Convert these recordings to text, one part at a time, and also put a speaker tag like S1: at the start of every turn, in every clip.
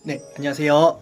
S1: 네, 안녕하세요.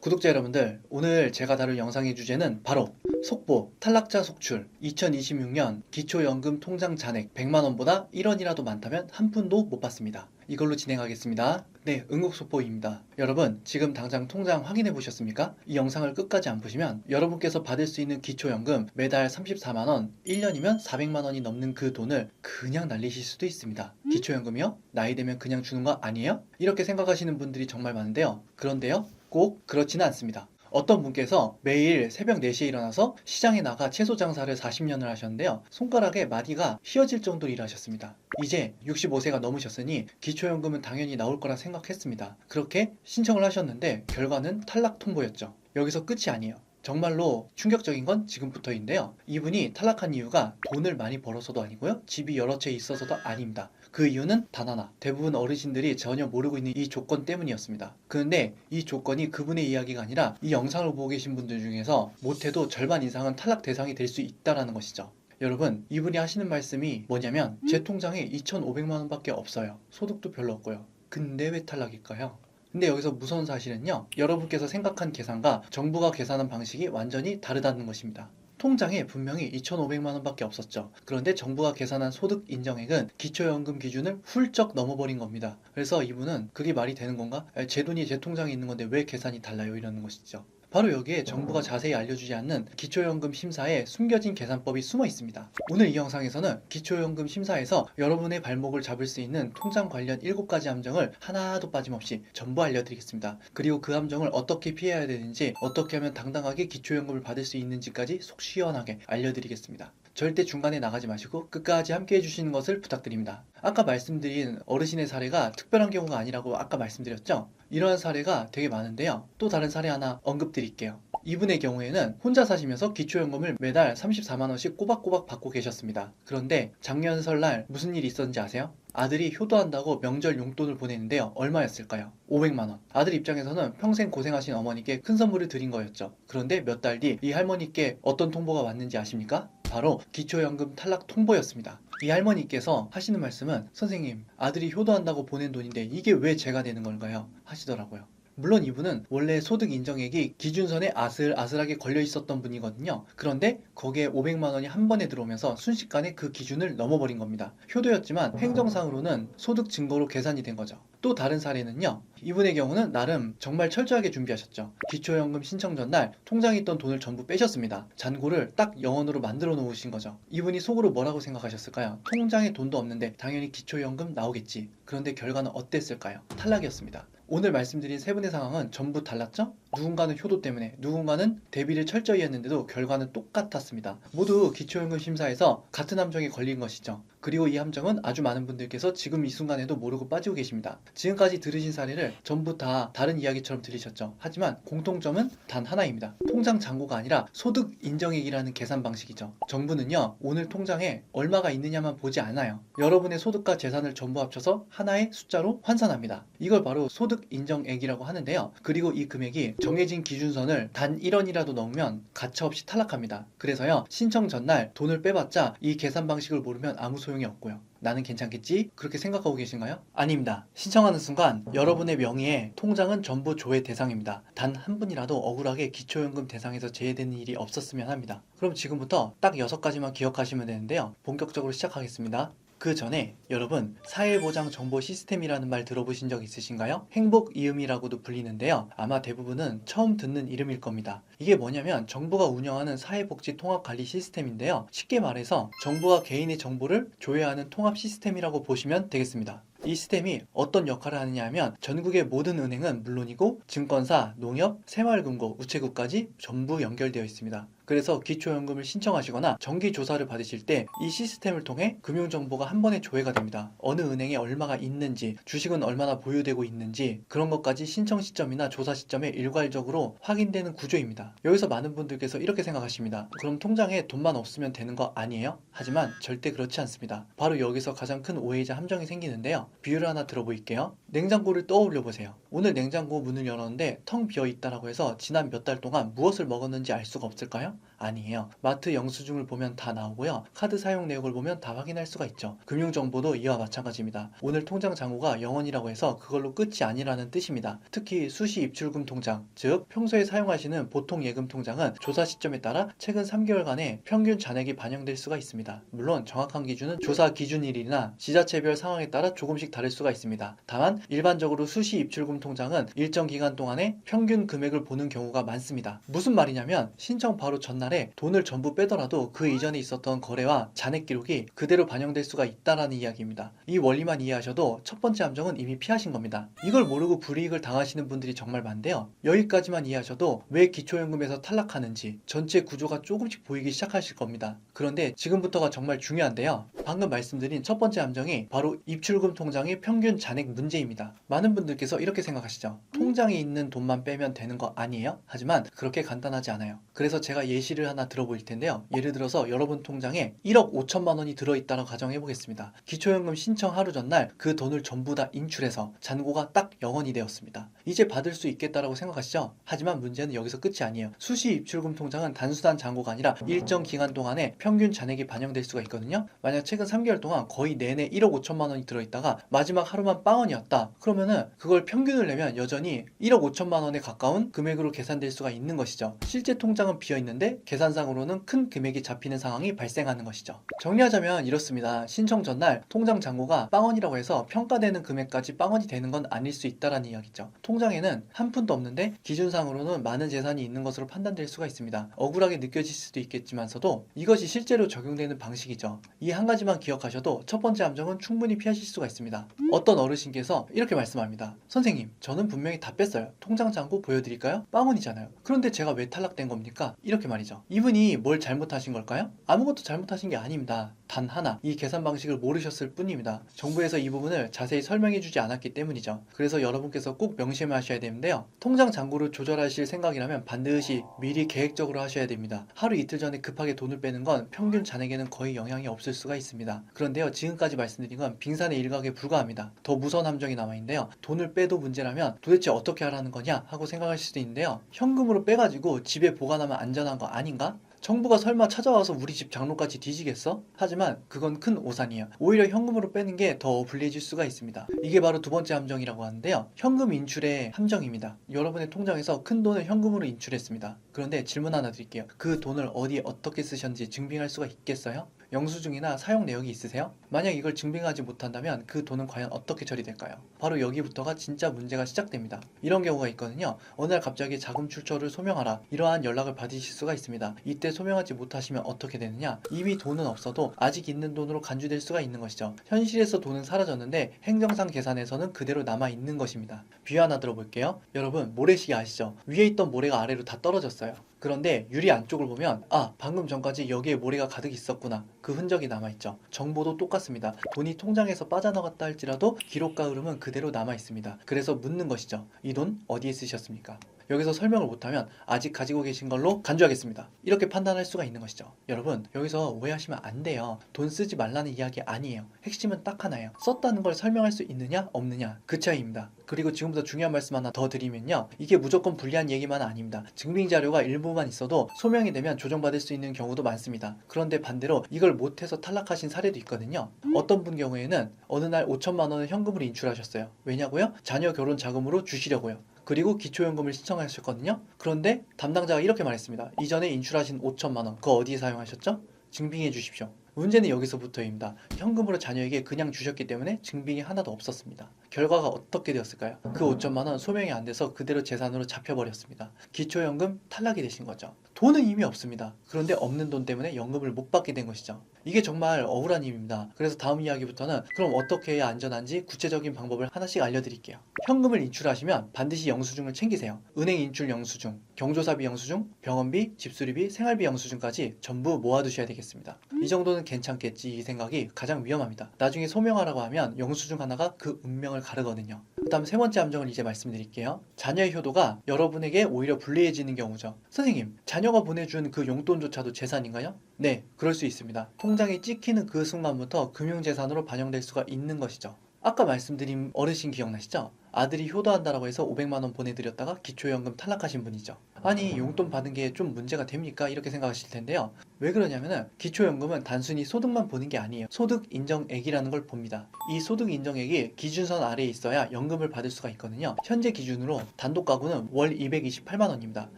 S1: 구독자 여러분들, 오늘 제가 다룰 영상의 주제는 바로 속보, 탈락자 속출, 2026년 기초연금 통장 잔액 100만원보다 1원이라도 많다면 한 푼도 못 받습니다. 이걸로 진행하겠습니다. 네, 응급속보입니다. 여러분, 지금 당장 통장 확인해 보셨습니까? 이 영상을 끝까지 안 보시면 여러분께서 받을 수 있는 기초연금 매달 34만원, 1년이면 400만원이 넘는 그 돈을 그냥 날리실 수도 있습니다. 기초연금이요? 나이 되면 그냥 주는 거 아니에요? 이렇게 생각하시는 분들이 정말 많은데요. 그런데요, 꼭 그렇지는 않습니다. 어떤 분께서 매일 새벽 4시에 일어나서 시장에 나가 채소 장사를 40년을 하셨는데요. 손가락에 마디가 휘어질 정도로 일하셨습니다. 이제 65세가 넘으셨으니 기초연금은 당연히 나올 거라 생각했습니다. 그렇게 신청을 하셨는데 결과는 탈락 통보였죠. 여기서 끝이 아니에요. 정말로 충격적인 건 지금부터인데요. 이분이 탈락한 이유가 돈을 많이 벌어서도 아니고요. 집이 여러 채 있어서도 아닙니다. 그 이유는 단 하나. 대부분 어르신들이 전혀 모르고 있는 이 조건 때문이었습니다. 그런데 이 조건이 그분의 이야기가 아니라 이 영상을 보고 계신 분들 중에서 못해도 절반 이상은 탈락 대상이 될 수 있다는 것이죠. 여러분, 이분이 하시는 말씀이 뭐냐면 제 통장에 2,500만 원밖에 없어요. 소득도 별로 없고요. 근데 왜 탈락일까요? 근데 여기서 무서운 사실은요, 여러분께서 생각한 계산과 정부가 계산한 방식이 완전히 다르다는 것입니다. 통장에 분명히 2,500만 원밖에 없었죠. 그런데 정부가 계산한 소득 인정액은 기초연금 기준을 훌쩍 넘어버린 겁니다. 그래서 이분은 그게 말이 되는 건가? 제 돈이 제 통장에 있는 건데 왜 계산이 달라요? 이러는 것이죠. 바로 여기에 정부가 자세히 알려주지 않는 기초연금 심사에 숨겨진 계산법이 숨어 있습니다. 오늘 이 영상에서는 기초연금 심사에서 여러분의 발목을 잡을 수 있는 통장 관련 7가지 함정을 하나도 빠짐없이 전부 알려드리겠습니다. 그리고 그 함정을 어떻게 피해야 되는지, 어떻게 하면 당당하게 기초연금을 받을 수 있는지까지 속 시원하게 알려드리겠습니다. 절대 중간에 나가지 마시고 끝까지 함께 해주시는 것을 부탁드립니다. 아까 말씀드린 어르신의 사례가 특별한 경우가 아니라고 아까 말씀드렸죠? 이러한 사례가 되게 많은데요. 또 다른 사례 하나 언급드릴게요. 이분의 경우에는 혼자 사시면서 기초연금을 매달 34만원씩 꼬박꼬박 받고 계셨습니다. 그런데 작년 설날 무슨 일이 있었는지 아세요? 아들이 효도한다고 명절 용돈을 보내는데요. 얼마였을까요? 500만원. 아들 입장에서는 평생 고생하신 어머니께 큰 선물을 드린 거였죠. 그런데 몇 달 뒤 이 할머니께 어떤 통보가 왔는지 아십니까? 바로 기초연금 탈락 통보였습니다. 이 할머니께서 하시는 말씀은 선생님, 아들이 효도한다고 보낸 돈인데 이게 왜 제가 내는 건가요? 하시더라고요. 물론 이분은 원래 소득 인정액이 기준선에 아슬아슬하게 걸려 있었던 분이거든요. 그런데 거기에 500만 원이 한 번에 들어오면서 순식간에 그 기준을 넘어버린 겁니다. 효도였지만 행정상으로는 소득 증거로 계산이 된 거죠. 또 다른 사례는요. 이분의 경우는 나름 정말 철저하게 준비하셨죠. 기초연금 신청 전날 통장에 있던 돈을 전부 빼셨습니다. 잔고를 딱 영원으로 만들어 놓으신 거죠. 이분이 속으로 뭐라고 생각하셨을까요? 통장에 돈도 없는데 당연히 기초연금 나오겠지. 그런데 결과는 어땠을까요? 탈락이었습니다. 오늘 말씀드린 세 분의 상황은 전부 달랐죠? 누군가는 효도 때문에, 누군가는 대비를 철저히 했는데도 결과는 똑같았습니다. 모두 기초연금 심사에서 같은 함정에 걸린 것이죠. 그리고 이 함정은 아주 많은 분들께서 지금 이 순간에도 모르고 빠지고 계십니다. 지금까지 들으신 사례를 전부 다 다른 이야기처럼 들리셨죠? 하지만 공통점은 단 하나입니다. 통장 잔고가 아니라 소득 인정액이라는 계산 방식이죠. 정부는요, 오늘 통장에 얼마가 있느냐만 보지 않아요. 여러분의 소득과 재산을 전부 합쳐서 하나의 숫자로 환산합니다. 이걸 바로 소득 인정액이라고 하는데요. 그리고 이 금액이 정해진 기준선을 단 1원이라도 넘으면 가차없이 탈락합니다. 그래서요, 신청 전날 돈을 빼봤자 이 계산 방식을 모르면 아무 소용이 없고요. 나는 괜찮겠지? 그렇게 생각하고 계신가요? 아닙니다. 신청하는 순간 여러분의 명의의 통장은 전부 조회 대상입니다. 단 한 분이라도 억울하게 기초연금 대상에서 제외되는 일이 없었으면 합니다. 그럼 지금부터 딱 6가지만 기억하시면 되는데요. 본격적으로 시작하겠습니다. 그 전에 여러분, 사회보장 정보 시스템이라는 말 들어보신 적 있으신가요? 행복이음이라고도 불리는데요. 아마 대부분은 처음 듣는 이름일 겁니다. 이게 뭐냐면 정부가 운영하는 사회복지 통합관리 시스템인데요. 쉽게 말해서 정부가 개인의 정보를 조회하는 통합 시스템이라고 보시면 되겠습니다. 이 시스템이 어떤 역할을 하느냐 하면 전국의 모든 은행은 물론이고 증권사, 농협, 새마을금고, 우체국까지 전부 연결되어 있습니다. 그래서 기초연금을 신청하시거나 정기조사를 받으실 때 이 시스템을 통해 금융정보가 한 번에 조회가 됩니다. 어느 은행에 얼마가 있는지, 주식은 얼마나 보유되고 있는지 그런 것까지 신청 시점이나 조사 시점에 일괄적으로 확인되는 구조입니다. 여기서 많은 분들께서 이렇게 생각하십니다. 그럼 통장에 돈만 없으면 되는 거 아니에요? 하지만 절대 그렇지 않습니다. 바로 여기서 가장 큰 오해이자 함정이 생기는데요. 비유를 하나 들어보일게요. 냉장고를 떠올려 보세요. 오늘 냉장고 문을 열었는데 텅 비어 있다라고 해서 지난 몇 달 동안 무엇을 먹었는지 알 수가 없을까요? 아니에요. 마트 영수증을 보면 다 나오고요. 카드 사용 내역을 보면 다 확인할 수가 있죠. 금융정보도 이와 마찬가지입니다. 오늘 통장 잔고가 0원이라고 해서 그걸로 끝이 아니라는 뜻입니다. 특히 수시 입출금 통장, 즉 평소에 사용하시는 보통 예금 통장은 조사 시점에 따라 최근 3개월간의 평균 잔액이 반영될 수가 있습니다. 물론 정확한 기준은 조사 기준일이나 지자체별 상황에 따라 조금씩 다를 수가 있습니다. 다만 일반적으로 수시 입출금 통장은 일정 기간 동안에 평균 금액을 보는 경우가 많습니다. 무슨 말이냐면 신청 바로 전날에 돈을 전부 빼더라도 그 이전에 있었던 거래와 잔액 기록이 그대로 반영될 수가 있다라는 이야기입니다. 이 원리만 이해하셔도 첫 번째 함정은 이미 피하신 겁니다. 이걸 모르고 불이익을 당하시는 분들이 정말 많은데요. 여기까지만 이해하셔도 왜 기초연금에서 탈락하는지 전체 구조가 조금씩 보이기 시작하실 겁니다. 그런데 지금부터가 정말 중요한데요. 방금 말씀드린 첫 번째 함정이 바로 입출금 통장의 평균 잔액 문제입니다. 많은 분들께서 이렇게 생각하시죠. 통장에 있는 돈만 빼면 되는 거 아니에요? 하지만 그렇게 간단하지 않아요. 그래서 제가 예시를 하나 들어볼 텐데요. 예를 들어서 여러분 통장에 1억 5천만 원이 들어있다고 가정해 보겠습니다. 기초연금 신청 하루 전날 그 돈을 전부 다 인출해서 잔고가 딱 0원이 되었습니다. 이제 받을 수 있겠다라고 생각하시죠? 하지만 문제는 여기서 끝이 아니에요. 수시 입출금 통장은 단순한 잔고가 아니라 일정 기간 동안에 평균 잔액이 반영될 수가 있거든요. 만약 최근 3개월 동안 거의 내내 1억 5천만 원이 들어있다가 마지막 하루만 빵원이었다. 그러면은 그걸 평균을 내면 여전히 1억 5천만 원에 가까운 금액으로 계산될 수가 있는 것이죠. 실제 통장은 비어있는데 계산상으로는 큰 금액이 잡히는 상황이 발생하는 것이죠. 정리하자면 이렇습니다. 신청 전날 통장 잔고가 빵원이라고 해서 평가되는 금액까지 빵원이 되는 건 아닐 수 있다라는 이야기죠. 통장에는 한 푼도 없는데 기준상으로는 많은 재산이 있는 것으로 판단될 수가 있습니다. 억울하게 느껴질 수도 있겠지만서도 이것이 실제로 적용되는 방식이죠. 이 한 가지만 기억하셔도 첫 번째 함정은 충분히 피하실 수가 있습니다. 어떤 어르신께서 이렇게 말씀합니다. 선생님, 저는 분명히 다 뺐어요. 통장 잔고 보여드릴까요? 빵원이잖아요. 그런데 제가 왜 탈락된 겁니까? 이렇게 말이죠. 이분이 뭘 잘못하신 걸까요? 아무것도 잘못하신 게 아닙니다. 단 하나, 이 계산 방식을 모르셨을 뿐입니다. 정부에서 이 부분을 자세히 설명해 주지 않았기 때문이죠. 그래서 여러분께서 꼭 명심하셔야 되는데요. 통장 잔고를 조절하실 생각이라면 반드시 미리 계획적으로 하셔야 됩니다. 하루 이틀 전에 급하게 돈을 빼는 건 평균 잔액에는 거의 영향이 없을 수가 있습니다. 그런데요, 지금까지 말씀드린 건 빙산의 일각에 불과합니다. 더 무서운 함정이 남아있는데요. 돈을 빼도 문제라면 도대체 어떻게 하라는 거냐 하고 생각하실 수도 있는데요. 현금으로 빼가지고 집에 보관하면 안전한 거 아닌가? 정부가 설마 찾아와서 우리 집 장로까지 뒤지겠어? 하지만 그건 큰 오산이에요. 오히려 현금으로 빼는 게 더 불리해질 수가 있습니다. 이게 바로 두 번째 함정이라고 하는데요. 현금 인출의 함정입니다. 여러분의 통장에서 큰 돈을 현금으로 인출했습니다. 그런데 질문 하나 드릴게요. 그 돈을 어디에 어떻게 쓰셨는지 증빙할 수가 있겠어요? 영수증이나 사용 내역이 있으세요? 만약 이걸 증빙하지 못한다면 그 돈은 과연 어떻게 처리될까요? 바로 여기부터가 진짜 문제가 시작됩니다. 이런 경우가 있거든요. 어느 날 갑자기 자금 출처를 소명하라, 이러한 연락을 받으실 수가 있습니다. 이때 소명하지 못하시면 어떻게 되느냐? 이미 돈은 없어도 아직 있는 돈으로 간주될 수가 있는 것이죠. 현실에서 돈은 사라졌는데 행정상 계산에서는 그대로 남아 있는 것입니다. 비유 하나 들어볼게요. 여러분, 모래시계 아시죠? 위에 있던 모래가 아래로 다 떨어졌어요. 그런데 유리 안쪽을 보면 방금 전까지 여기에 모래가 가득 있었구나, 그 흔적이 남아있죠. 정보도 똑같습니다. 돈이 통장에서 빠져나갔다 할지라도 기록과 흐름은 그대로 남아있습니다. 그래서 묻는 것이죠. 이 돈 어디에 쓰셨습니까? 여기서 설명을 못하면 아직 가지고 계신 걸로 간주하겠습니다, 이렇게 판단할 수가 있는 것이죠. 여러분, 여기서 오해하시면 안 돼요. 돈 쓰지 말라는 이야기 아니에요. 핵심은 딱 하나예요. 썼다는 걸 설명할 수 있느냐 없느냐, 그 차이입니다. 그리고 지금부터 중요한 말씀 하나 더 드리면요, 이게 무조건 불리한 얘기만은 아닙니다. 증빙 자료가 일부만 있어도 소명이 되면 조정받을 수 있는 경우도 많습니다. 그런데 반대로 이걸 못해서 탈락하신 사례도 있거든요. 어떤 분 경우에는 어느 날 5천만 원을 현금으로 인출하셨어요. 왜냐고요? 자녀 결혼 자금으로 주시려고요. 그리고 기초연금을 신청하셨거든요. 그런데 담당자가 이렇게 말했습니다. 이전에 인출하신 5천만 원, 그거 어디에 사용하셨죠? 증빙해 주십시오. 문제는 여기서부터입니다. 현금으로 자녀에게 그냥 주셨기 때문에 증빙이 하나도 없었습니다. 결과가 어떻게 되었을까요? 그 5천만 원 소명이 안 돼서 그대로 재산으로 잡혀버렸습니다. 기초연금 탈락이 되신 거죠. 돈은 이미 없습니다. 그런데 없는 돈 때문에 연금을 못 받게 된 것이죠. 이게 정말 억울한 일입니다. 그래서 다음 이야기부터는 그럼 어떻게 해야 안전한지 구체적인 방법을 하나씩 알려드릴게요. 현금을 인출하시면 반드시 영수증을 챙기세요. 은행 인출 영수증, 경조사비 영수증, 병원비, 집수리비, 생활비 영수증까지 전부 모아두셔야 되겠습니다. 이 정도는 괜찮겠지, 이 생각이 가장 위험합니다. 나중에 소명하라고 하면 영수증 하나가 그 운명을 가르거든요. 그 다음 세 번째 함정을 이제 말씀드릴게요. 자녀의 효도가 여러분에게 오히려 불리해지는 경우죠. 선생님, 자녀가 보내준 그 용돈조차도 재산인가요? 네, 그럴 수 있습니다. 통장에 찍히는 그 순간부터 금융재산으로 반영될 수가 있는 것이죠. 아까 말씀드린 어르신 기억나시죠? 아들이 효도한다라고 해서 500만 원 보내드렸다가 기초연금 탈락하신 분이죠. 아니 용돈 받은 게 좀 문제가 됩니까? 이렇게 생각하실 텐데요. 왜 그러냐면은 기초연금은 단순히 소득만 보는 게 아니에요. 소득 인정액이라는 걸 봅니다. 이 소득 인정액이 기준선 아래에 있어야 연금을 받을 수가 있거든요. 현재 기준으로 단독 가구는 월 228만 원입니다.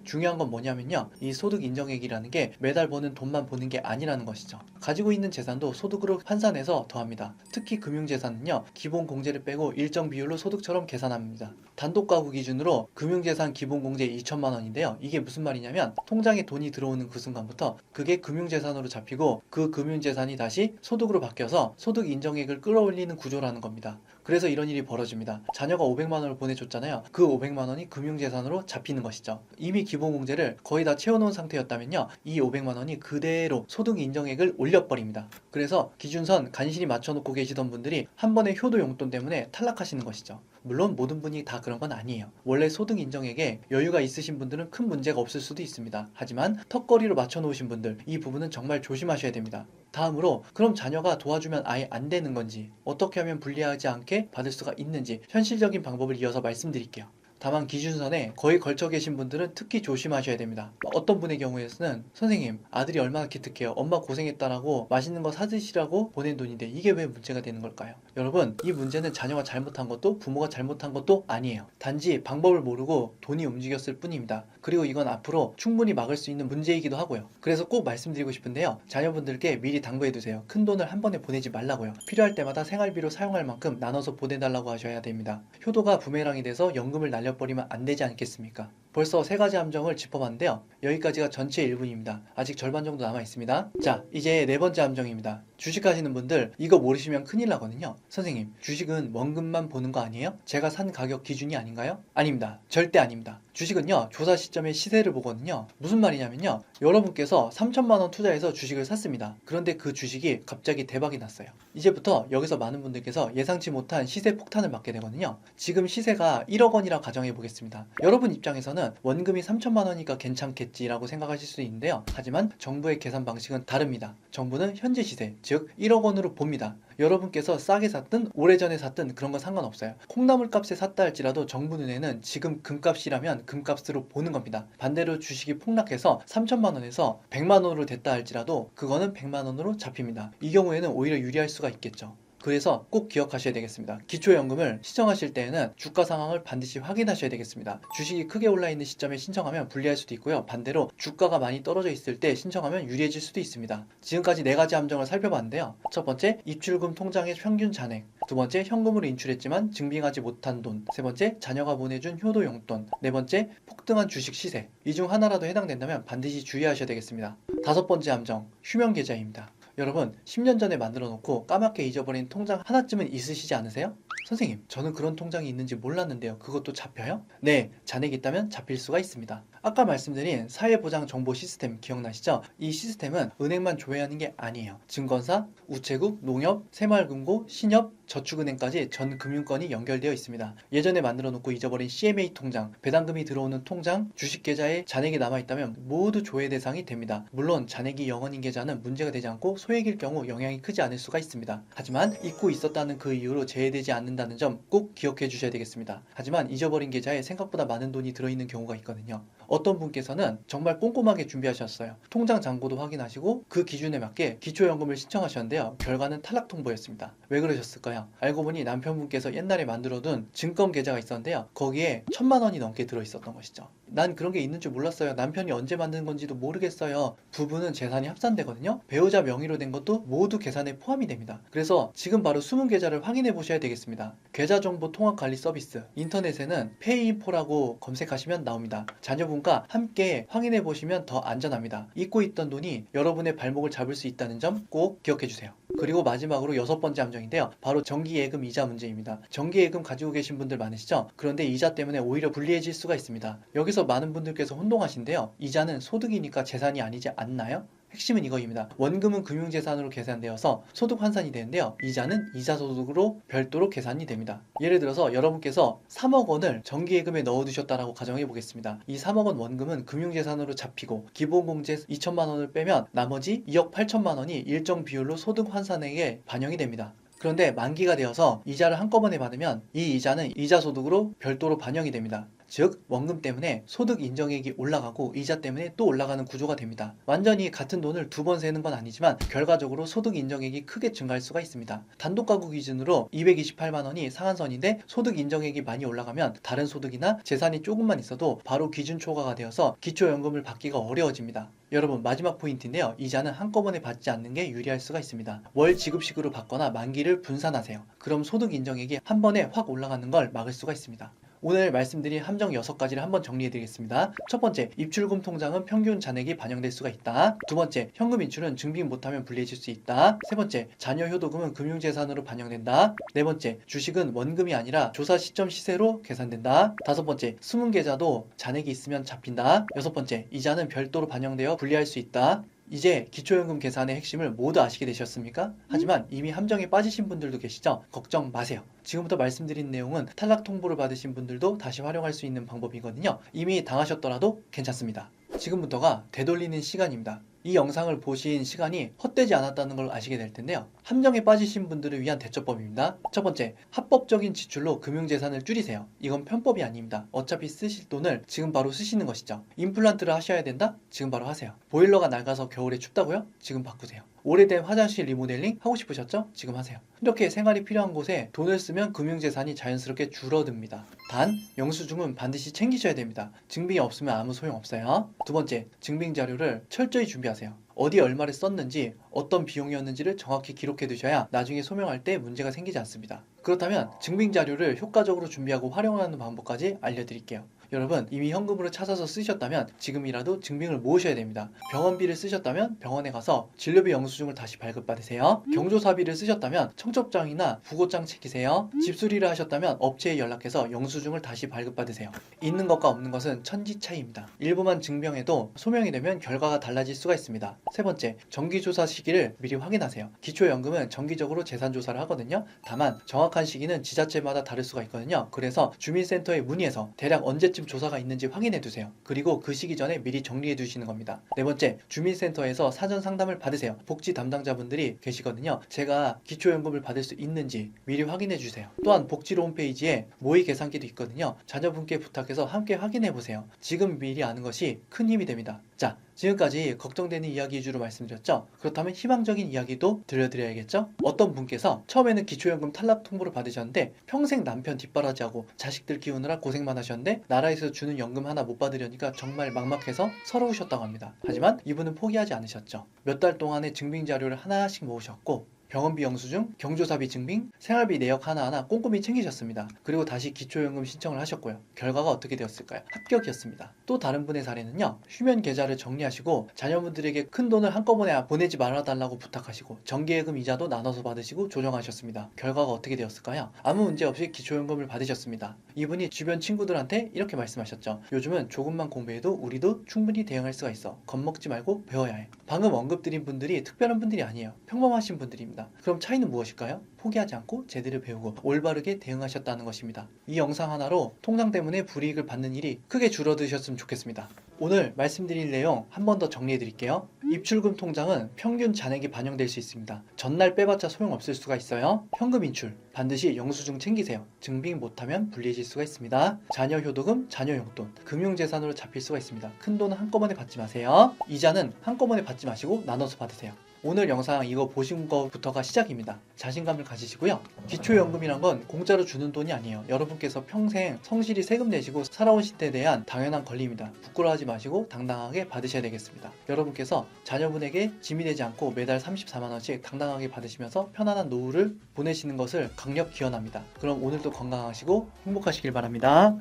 S1: 중요한 건 뭐냐면요. 이 소득 인정액이라는 게 매달 버는 돈만 보는 게 아니라는 것이죠. 가지고 있는 재산도 소득으로 환산해서 더합니다. 특히 금융재산은요. 기본 공제를 빼고 일정 비율로 소득처럼 계산합니다. 단독 가구 기준으로 금융재산 기본 공제 2천만 원인데요. 이게 무슨 말이냐면 통장에 돈이 들어오는 그 순간부터 그게 금융재산으로 잡히고 그 금융재산이 다시 소득으로 바뀌어서 소득 인정액을 끌어올리는 구조라는 겁니다. 그래서 이런 일이 벌어집니다. 자녀가 500만 원을 보내줬잖아요. 그 500만 원이 금융재산으로 잡히는 것이죠. 이미 기본공제를 거의 다 채워놓은 상태였다면요. 이 500만 원이 그대로 소득 인정액을 올려버립니다. 그래서 기준선 간신히 맞춰놓고 계시던 분들이 한 번에 효도 용돈 때문에 탈락하시는 것이죠. 물론 모든 분이 다 그런 건 아니에요. 원래 소득 인정액에 여유가 있으신 분들은 큰 문제가 없을 수도 있습니다. 하지만 턱걸이로 맞춰놓으신 분들, 이 부분은 정말 조심하셔야 됩니다. 다음으로 그럼 자녀가 도와주면 아예 안 되는 건지, 어떻게 하면 불리하지 않게 받을 수가 있는지 현실적인 방법을 이어서 말씀드릴게요. 다만 기준선에 거의 걸쳐 계신 분들은 특히 조심하셔야 됩니다. 어떤 분의 경우에는 선생님 아들이 얼마나 기특해요, 엄마 고생했다라고 맛있는 거 사드시라고 보낸 돈인데 이게 왜 문제가 되는 걸까요? 여러분, 이 문제는 자녀가 잘못한 것도 부모가 잘못한 것도 아니에요. 단지 방법을 모르고 돈이 움직였을 뿐입니다. 그리고 이건 앞으로 충분히 막을 수 있는 문제이기도 하고요. 그래서 꼭 말씀드리고 싶은데요, 자녀분들께 미리 당부해두세요. 큰 돈을 한 번에 보내지 말라고요. 필요할 때마다 생활비로 사용할 만큼 나눠서 보내달라고 하셔야 됩니다. 효도가 부메랑이 돼서 연금을 날려버리면 안 되지 않겠습니까? 벌써 3가지 함정을 짚어봤는데요. 여기까지가 전체 1분입니다. 아직 절반 정도 남아있습니다. 자, 이제 4번째 함정입니다. 주식하시는 분들 이거 모르시면 큰일 나거든요. 선생님, 주식은 원금만 보는 거 아니에요? 제가 산 가격 기준이 아닌가요? 아닙니다. 절대 아닙니다. 주식은요, 조사 시점의 시세를 보거든요. 무슨 말이냐면요, 여러분께서 3천만 원 투자해서 주식을 샀습니다. 그런데 그 주식이 갑자기 대박이 났어요. 이제부터 여기서 많은 분들께서 예상치 못한 시세 폭탄을 맞게 되거든요. 지금 시세가 1억 원이라 가정해 보겠습니다. 여러분 입장에서는 원금이 3천만 원이니까 괜찮겠지라고 생각하실 수 있는데요. 하지만 정부의 계산 방식은 다릅니다. 정부는 현재 시세, 즉 1억 원으로 봅니다. 여러분께서 싸게 샀든 오래전에 샀든 그런 건 상관없어요. 콩나물 값에 샀다 할지라도 정부 눈에는 지금 금값이라면 금값으로 보는 겁니다. 반대로 주식이 폭락해서 3천만 원에서 100만 원으로 됐다 할지라도 그거는 100만 원으로 잡힙니다. 이 경우에는 오히려 유리할 수가 있겠죠. 그래서 꼭 기억하셔야 되겠습니다. 기초연금을 신청하실 때에는 주가 상황을 반드시 확인하셔야 되겠습니다. 주식이 크게 올라 있는 시점에 신청하면 불리할 수도 있고요. 반대로 주가가 많이 떨어져 있을 때 신청하면 유리해질 수도 있습니다. 지금까지 4가지 함정을 살펴봤는데요. 첫 번째, 입출금 통장의 평균 잔액. 두 번째, 현금으로 인출했지만 증빙하지 못한 돈. 세 번째, 자녀가 보내준 효도 용돈. 네 번째, 폭등한 주식 시세. 이 중 하나라도 해당된다면 반드시 주의하셔야 되겠습니다. 5번째 함정, 휴면 계좌입니다. 여러분, 10년 전에 만들어 놓고 까맣게 잊어버린 통장 하나쯤은 있으시지 않으세요? 선생님, 저는 그런 통장이 있는지 몰랐는데요. 그것도 잡혀요? 네, 잔액이 있다면 잡힐 수가 있습니다. 아까 말씀드린 사회보장정보 시스템 기억나시죠? 이 시스템은 은행만 조회하는 게 아니에요. 증권사, 우체국, 농협, 새마을금고, 신협, 저축은행까지 전 금융권이 연결되어 있습니다. 예전에 만들어 놓고 잊어버린 CMA 통장, 배당금이 들어오는 통장, 주식 계좌에 잔액이 남아있다면 모두 조회 대상이 됩니다. 물론 잔액이 0원인 계좌는 문제가 되지 않고 소액일 경우 영향이 크지 않을 수가 있습니다. 하지만 잊고 있었다는 그 이유로 제외되지 않는다는 점 꼭 기억해 주셔야 되겠습니다. 하지만 잊어버린 계좌에 생각보다 많은 돈이 들어있는 경우가 있거든요. 어떤 분께서는 정말 꼼꼼하게 준비하셨어요. 통장 잔고도 확인하시고 그 기준에 맞게 기초연금을 신청하셨는데요. 결과는 탈락 통보였습니다. 왜 그러셨을까요? 알고 보니 남편분께서 옛날에 만들어둔 증권 계좌가 있었는데요. 거기에 1,000만 원이 넘게 들어있었던 것이죠. 난 그런 게 있는 줄 몰랐어요. 남편이 언제 만든 건지도 모르겠어요. 부부는 재산이 합산되거든요. 배우자 명의로 된 것도 모두 계산에 포함이 됩니다. 그래서 지금 바로 숨은 계좌를 확인해 보셔야 되겠습니다. 계좌정보 통합관리 서비스, 인터넷에는 페이인포라고 검색하시면 나옵니다. 자녀분과 함께 확인해 보시면 더 안전합니다. 잊고 있던 돈이 여러분의 발목을 잡을 수 있다는 점 꼭 기억해 주세요. 그리고 마지막으로 6번째 함정인데요. 바로 정기예금 이자 문제입니다. 정기예금 가지고 계신 분들 많으시죠? 그런데 이자 때문에 오히려 불리해질 수가 있습니다. 여기서 많은 분들께서 혼동하신데요. 이자는 소득이니까 재산이 아니지 않나요? 핵심은 이거입니다. 원금은 금융재산으로 계산되어서 소득 환산이 되는데요. 이자는 이자소득으로 별도로 계산이 됩니다. 예를 들어서 여러분께서 3억 원을 정기예금에 넣어두셨다라고 가정해 보겠습니다. 이 3억 원 원금은 금융재산으로 잡히고 기본공제 2천만 원을 빼면 나머지 2억 8천만 원이 일정 비율로 소득 환산액에 반영이 됩니다. 그런데 만기가 되어서 이자를 한꺼번에 받으면 이 이자는 이자 소득으로 별도로 반영이 됩니다. 즉 원금 때문에 소득 인정액이 올라가고 이자 때문에 또 올라가는 구조가 됩니다. 완전히 같은 돈을 두 번 세는 건 아니지만 결과적으로 소득 인정액이 크게 증가할 수가 있습니다. 단독 가구 기준으로 228만 원이 상한선인데 소득 인정액이 많이 올라가면 다른 소득이나 재산이 조금만 있어도 바로 기준 초과가 되어서 기초연금을 받기가 어려워집니다. 여러분 마지막 포인트인데요. 이자는 한꺼번에 받지 않는 게 유리할 수가 있습니다. 월 지급식으로 받거나 만기를 분산하세요. 그럼 소득 인정액이 한 번에 확 올라가는 걸 막을 수가 있습니다. 오늘 말씀드린 함정 6가지를 한번 정리해드리겠습니다. 첫 번째, 입출금 통장은 평균 잔액이 반영될 수가 있다. 두 번째, 현금 인출은 증빙 못하면 불리해질 수 있다. 세 번째, 자녀 효도금은 금융재산으로 반영된다. 네 번째, 주식은 원금이 아니라 조사 시점 시세로 계산된다. 다섯 번째, 숨은 계좌도 잔액이 있으면 잡힌다. 여섯 번째, 이자는 별도로 반영되어 불리할 수 있다. 이제 기초연금 계산의 핵심을 모두 아시게 되셨습니까? 하지만 이미 함정에 빠지신 분들도 계시죠? 걱정 마세요. 지금부터 말씀드린 내용은 탈락 통보를 받으신 분들도 다시 활용할 수 있는 방법이거든요. 이미 당하셨더라도 괜찮습니다. 지금부터가 되돌리는 시간입니다. 이 영상을 보신 시간이 헛되지 않았다는 걸 아시게 될 텐데요. 함정에 빠지신 분들을 위한 대처법입니다. 첫 번째, 합법적인 지출로 금융재산을 줄이세요. 이건 편법이 아닙니다. 어차피 쓰실 돈을 지금 바로 쓰시는 것이죠. 임플란트를 하셔야 된다? 지금 바로 하세요. 보일러가 낡아서 겨울에 춥다고요? 지금 바꾸세요. 오래된 화장실 리모델링 하고 싶으셨죠? 지금 하세요. 이렇게 생활이 필요한 곳에 돈을 쓰면 금융재산이 자연스럽게 줄어듭니다. 단, 영수증은 반드시 챙기셔야 됩니다. 증빙이 없으면 아무 소용없어요. 두 번째, 증빙 자료를 철저히 준비하세요. 어디에 얼마를 썼는지, 어떤 비용이었는지를 정확히 기록해 두셔야 나중에 소명할 때 문제가 생기지 않습니다. 그렇다면 증빙 자료를 효과적으로 준비하고 활용하는 방법까지 알려드릴게요. 여러분 이미 현금으로 찾아서 쓰셨다면 지금이라도 증빙을 모으셔야 됩니다. 병원비를 쓰셨다면 병원에 가서 진료비 영수증을 다시 발급받으세요. 경조사비를 쓰셨다면 청첩장이나 부고장 챙기세요. 집수리를 하셨다면 업체에 연락해서 영수증을 다시 발급받으세요. 있는 것과 없는 것은 천지 차이입니다. 일부만 증명해도 소명이 되면 결과가 달라질 수가 있습니다. 세 번째, 정기조사 시기를 미리 확인하세요. 기초연금은 정기적으로 재산조사를 하거든요. 다만 정확한 시기는 지자체마다 다를 수가 있거든요. 그래서 주민센터에 문의해서 대략 언제쯤 조사가 있는지 확인해 두세요. 그리고 그 시기 전에 미리 정리해 두시는 겁니다. 네 번째, 주민센터에서 사전 상담을 받으세요. 복지 담당자분들이 계시거든요. 제가 기초연금을 받을 수 있는지 미리 확인해 주세요. 또한 복지로 홈페이지에 모의 계산기도 있거든요. 자녀분께 부탁해서 함께 확인해 보세요. 지금 미리 아는 것이 큰 힘이 됩니다. 자, 지금까지 걱정되는 이야기 위주로 말씀드렸죠? 그렇다면 희망적인 이야기도 들려드려야겠죠? 어떤 분께서 처음에는 기초연금 탈락 통보를 받으셨는데 평생 남편 뒷바라지하고 자식들 키우느라 고생만 하셨는데 나라에서 주는 연금 하나 못 받으려니까 정말 막막해서 서러우셨다고 합니다. 하지만 이분은 포기하지 않으셨죠. 몇 달 동안의 증빙 자료를 하나씩 모으셨고 병원비 영수증, 경조사비 증빙, 생활비 내역 하나하나 꼼꼼히 챙기셨습니다. 그리고 다시 기초연금 신청을 하셨고요. 결과가 어떻게 되었을까요? 합격이었습니다. 또 다른 분의 사례는요. 휴면 계좌를 정리하시고 자녀분들에게 큰 돈을 한꺼번에 보내지 말아달라고 부탁하시고 정기예금 이자도 나눠서 받으시고 조정하셨습니다. 결과가 어떻게 되었을까요? 아무 문제 없이 기초연금을 받으셨습니다. 이분이 주변 친구들한테 이렇게 말씀하셨죠. 요즘은 조금만 공부해도 우리도 충분히 대응할 수가 있어. 겁먹지 말고 배워야 해. 방금 언급드린 분들이 특별한 분들이 아니에요. 평범하신 분들입니다. 그럼 차이는 무엇일까요? 포기하지 않고 제대로 배우고 올바르게 대응하셨다는 것입니다. 이 영상 하나로 통장 때문에 불이익을 받는 일이 크게 줄어드셨으면 좋겠습니다. 오늘 말씀드릴 내용 한 번 더 정리해 드릴게요. 입출금 통장은 평균 잔액이 반영될 수 있습니다. 전날 빼봤자 소용없을 수가 있어요. 현금 인출 반드시 영수증 챙기세요. 증빙 못하면 불리해질 수가 있습니다. 자녀 효도금, 자녀 용돈, 금융재산으로 잡힐 수가 있습니다. 큰 돈은 한꺼번에 받지 마세요. 이자는 한꺼번에 받지 마시고 나눠서 받으세요. 오늘 영상 이거 보신 것부터가 시작입니다. 자신감을 가지시고요. 기초연금이란 건 공짜로 주는 돈이 아니에요. 여러분께서 평생 성실히 세금 내시고 살아오신 데 대한 당연한 권리입니다. 부끄러워하지 마시고 당당하게 받으셔야 되겠습니다. 여러분께서 자녀분에게 짐이 되지 않고 매달 34만원씩 당당하게 받으시면서 편안한 노후를 보내시는 것을 강력 기원합니다. 그럼 오늘도 건강하시고 행복하시길 바랍니다.